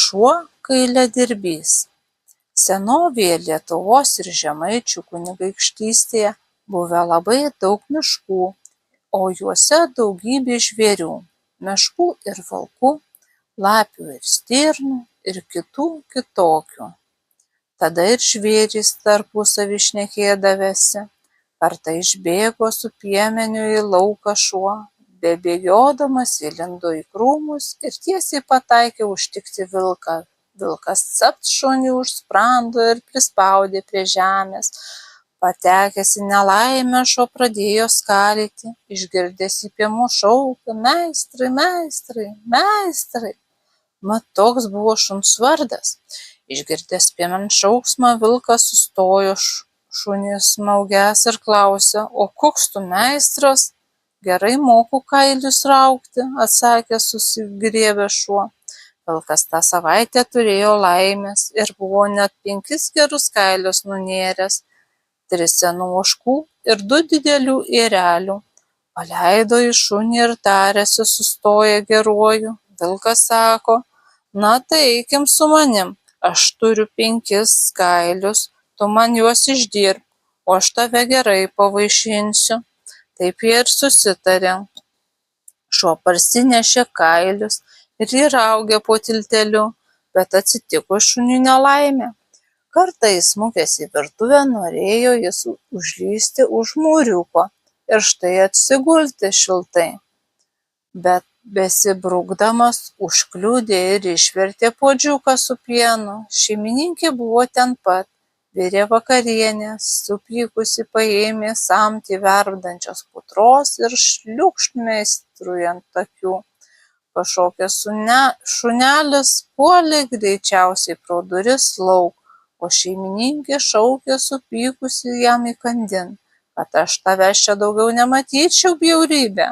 Šuo kailiadirbys. Senovėje Lietuvos ir Žemaičių kunigaikštystėje buvę labai daug miškų, o juose daugybė žvėrių – meškų ir vilkų, lapių ir stirnų ir kitų kitokių. Tada ir žvėrys tarpusavy šnekėdavęsi. Kartą išbėgo su piemeniu į lauką šuo, bebėgiodamas įlindo į krūmus ir tiesiai pataikė užtikti vilką. Vilkas capt šunį už sprando ir prispaudė prie žemės. Patekęs į nelaimę, šuo pradėjo skalyti, išgirdęs į piemenų šaukia: meistrai, meistrai, meistrai. Mat toks buvo šuns vardas. Išgirdęs piemens šauksmą, vilkas sustojo šunį smaugęs ir klausė: o koks tu meistras? Gerai moku kailius raukti, atsakė susigriebęs šuo. Vilkas tą savaitę turėjo laimės ir buvo net 5 gerus kailius nunėręs, 3 senų ožkų ir 2 didelių ėrelių. Paleido į šunį ir tarėsi sustoję geruoju. Vilkas sako: na tai eikim su manim, aš turiu 5 kailius, tu man juos išdirbk, o aš tave gerai pavaišinsiu. Taip jie ir susitarė. Šuo parsinešė kailius ir jį raugė po tilteliu, bet atsitiko šuniui nelaimė. Kartą įsmukęs į virtuvę norėjo jis užlįsti už mūriuko ir štai atsigulti šiltai. Bet besibrukdamas užkliudė ir išvertė puodžiuką su pienu. Šeimininkė buvo ten pat. Virė vakarienę, supykusi paėmė samtį verdančios putros ir šliūkšt meistrui ant akių. Pašokęs šunelis puolė greičiausiai pro duris lauk, o šeimininkė šaukė supykusi jam įkandin, kad aš tavęs čia daugiau nematyčiau, bjaurybė.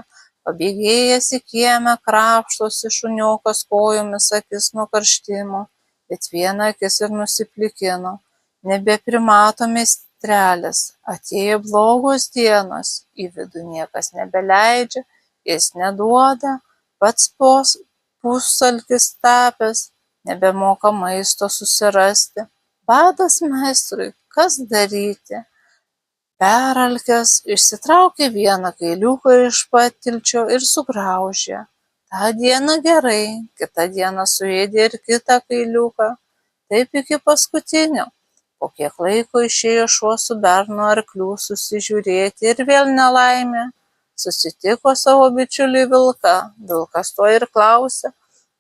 Pabėgėjęs į kiemą krapštosi šuniokas kojomis akis nuo karštimo, bet viena akis ir nusiplikino. Nebeprimato meistrelis, atėjo blogos dienos, į vidų niekas nebeleidžia, jis neduoda, pats pusalkis tapęs, nebemoka maisto susirasti. Badas meistrui, kas daryti? Peralkęs išsitraukė vieną kailiuką iš patilčio ir sugraužė. Ta diena gerai, kitą dieną suėdė ir kitą kailiuką, taip iki paskutinio. Po kiek laiko išėjo šuo su bernu arklių susižiūrėti ir vėl nelaimė. Susitiko savo bičiulį vilką. Vilkas to ir klausė: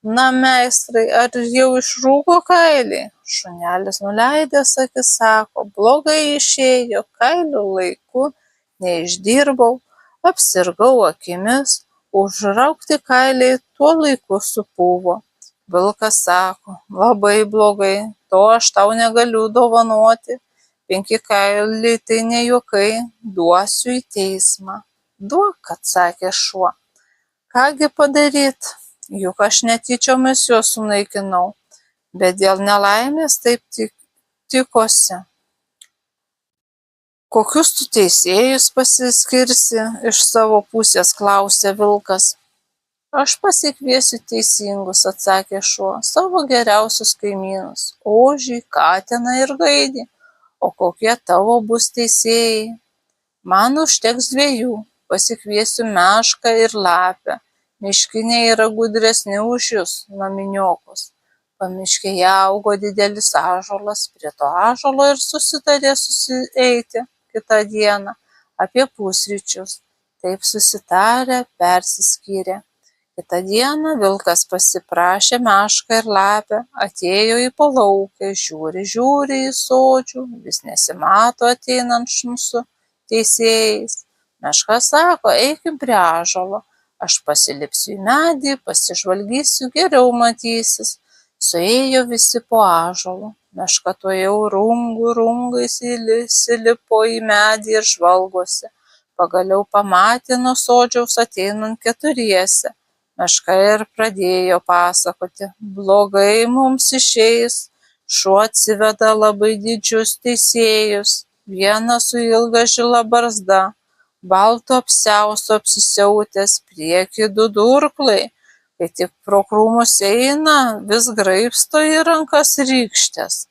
na, meistrai, ar jau išrūko kailiai? Šunelis nuleidęs akis sako: blogai išėjo, kailių laiku neišdirbau, apsirgau akimis, užraukti kailiai tuo laiku supuvo. Vilkas sako: labai blogai, to aš tau negaliu dovanoti. 5 kailiai tai ne juokai, duosiu į teismą. Duok, atsakė šuo. Kągi padaryt, juk aš netyčiomis juos sunaikinau, bet dėl nelaimės taip tikosi. Kokius tu teisėjus pasiskirsi iš savo pusės, klausė vilkas. Aš pasikviesiu teisingus, atsakė šuo, savo geriausius kaimynus, ožį, katiną ir gaidį. O kokie tavo bus teisėjai? Man užteks 2, pasikviesiu mešką ir lapę. Miškiniai yra gudresni už jūs, naminiokus. Pamiškėje augo didelis ąžuolas, prie to ąžuolo ir susitarė susieiti kitą dieną apie pusryčius. Taip susitarę persiskyrė. Kitą dieną vilkas pasiprašė mešką ir lapę, atėjo į palaukę, žiūri į sodžių, vis nesimato ateinant su teisėjais. Meška sako: eikim prie ąžuolo, aš pasilipsiu į medį, pasižvalgysiu, geriau matysis. Suėjo visi po ąžuolu. Meška tuojau rungais įsilipo į medį ir žvalgosi. Pagaliau pamatė nuo sodžiaus ateinant 4. Meška ir pradėjo pasakoti: blogai mums išeis, šuo atsiveda labai didžius teisėjus, vienas su ilga žila barzda, baltu apsiaustu apsisiautęs, prieky 2 durklai, kai tik pro krūmus eina, vis graibsto į rankas rykštes.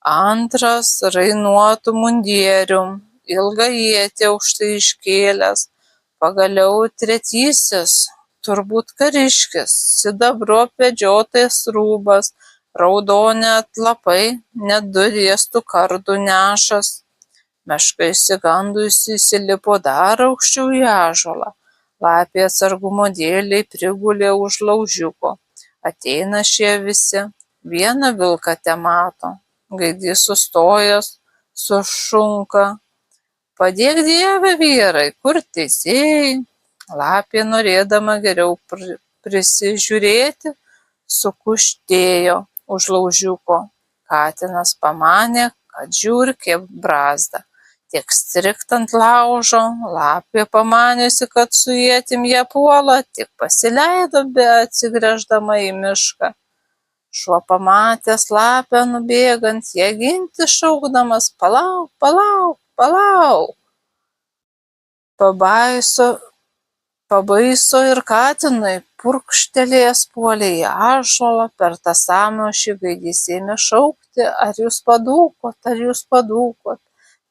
Antras rainuotu mundierium, ilgą ietį aukštai iškėlęs, pagaliau tretysis, turbūt kariškis, sidabru apvedžiotas rūbas, raudoni atlapai, net 2 riestų kardų nešas. Meška išsigandusi įsilipo dar aukščiau į ąžuolą. Lapė atsargumo dėlei prigulė už laužiuko. Ateina šie visi, vieną vilką temato. Gaidys sustojęs, sušunka. Padėk Dieve, vyrai, kur teisėjai? Lapė, norėdama geriau prisižiūrėti, sukuštėjo už laužiuko. Katinas pamanė, kad žiurkė brazda. Tiek strikt ant laužo, lapė pamaniusi, kad su ietim ją puola, tik pasileido beatsigręždama į mišką. Šuo pamatęs lapę nubėgant, ją ginti šaukdamas palauk, palauk, palauk. Pabaiso ir katinui purkštelėjęs puolė į ąžuolą, per tą sąmyšį gaidys ėmė šaukti, ar jūs padūkot, ar jūs padūkot.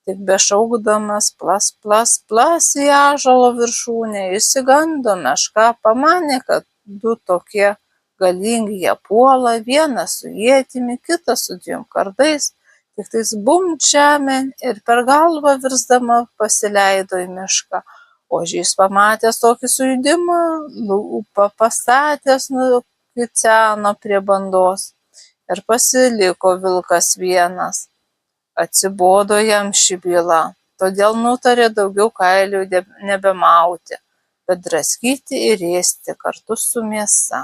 Tik bešaukdamas plas, plas, plas į ąžuolo viršūnę, išsigando meška, pamanė, kad 2 tokie galingi ją puola, vienas su ietimi, kitas su 2 kardais, tik tais bumbt žemėn ir per galvą virsdama pasileido į mišką. Ožys pamatęs tokį sujudimą, lūpą pastatęs nukiceno prie bandos ir pasiliko vilkas vienas. Atsibodo jam ši byla, todėl nutarė daugiau kailių nebemauti, bet draskyti ir ėsti kartu su mėsa.